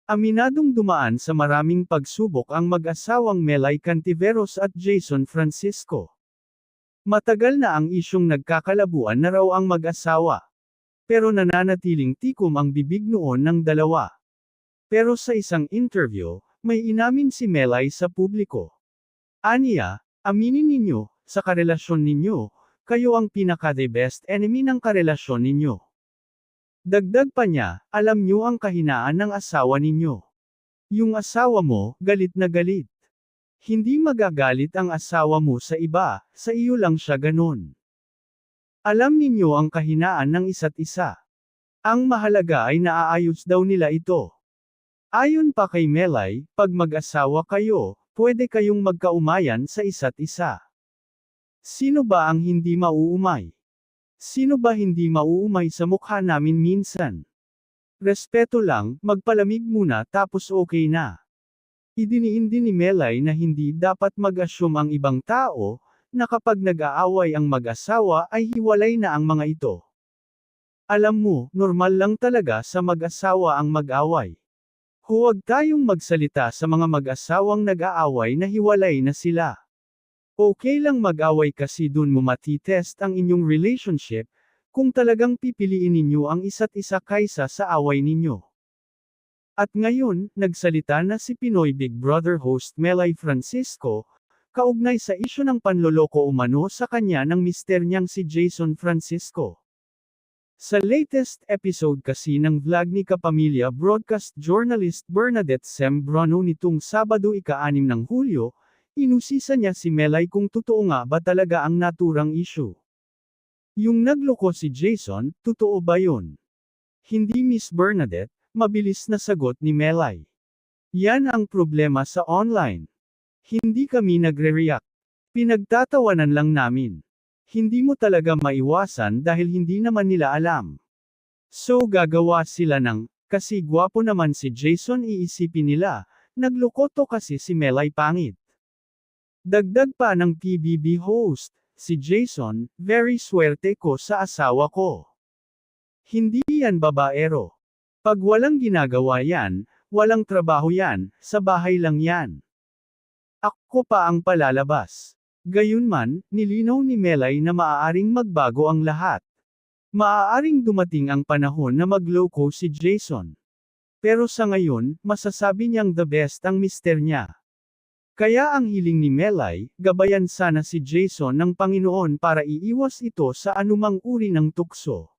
Aminadong dumaan sa maraming pagsubok ang mag-asawang Melay Cantiveros at Jason Francisco. Matagal na ang isyong nagkakalabuan na raw ang mag-asawa. Pero nananatiling tikom ang bibig noon ng dalawa. Pero sa isang interview, may inamin si Melay sa publiko. Aniya, aminin ninyo, sa karelasyon ninyo, kayo ang pinaka-the best enemy ng karelasyon ninyo. Dagdag pa niya, alam niyo ang kahinaan ng asawa ninyo. Yung asawa mo, galit na galit. Hindi magagalit ang asawa mo sa iba, sa iyo lang siya ganon. Alam ninyo ang kahinaan ng isa't isa. Ang mahalaga ay naaayos daw nila ito. Ayon pa kay Melay, pag mag-asawa kayo, pwede kayong magkaumayan sa isa't isa. Sino ba ang hindi mauumay? Sino ba hindi mauumay sa mukha namin minsan? Respeto lang, magpalamig muna tapos okay na. Idiniin din ni Melay na hindi dapat mag-assume ang ibang tao, na kapag nag-aaway ang mag-asawa ay hiwalay na ang mga ito. Alam mo, normal lang talaga sa mag-asawa ang mag-away. Huwag tayong magsalita sa mga mag-asawang nag-aaway na hiwalay na sila. Okay lang mag-away kasi dun mo matitest ang inyong relationship, kung talagang pipiliin ninyo ang isa't isa kaysa sa away ninyo. At ngayon, nagsalita na si Pinoy Big Brother host Melay Francisco, kaugnay sa isyu ng panloloko umano sa kanya ng mister niyang si Jason Francisco. Sa latest episode kasi ng vlog ni Kapamilya broadcast journalist Bernadette Sembrano nitong Sabado ika-6 ng Hulyo, inusisa niya si Melay kung totoo nga ba talaga ang naturang issue. Yung nagloko si Jason, totoo ba yun? Hindi Miss Bernadette, mabilis na sagot ni Melay. Yan ang problema sa online. Hindi kami nagre-react. Pinagtatawanan lang namin. Hindi mo talaga maiwasan dahil hindi naman nila alam. So gagawa sila ng, kasi gwapo naman si Jason iisipin nila, nagloko to kasi si Melay pangit. Dagdag pa ng PBB host, si Jason, very swerte ko sa asawa ko. Hindi yan babaero. Pag walang ginagawa yan, walang trabaho yan, sa bahay lang yan. Ako pa ang palalabas. Gayunman, nilinaw ni Melay na maaaring magbago ang lahat. Maaaring dumating ang panahon na magloko si Jason. Pero sa ngayon, masasabi niyang the best ang mister niya. Kaya ang hiling ni Melay, gabayan sana si Jason ng Panginoon para iiwas ito sa anumang uri ng tukso.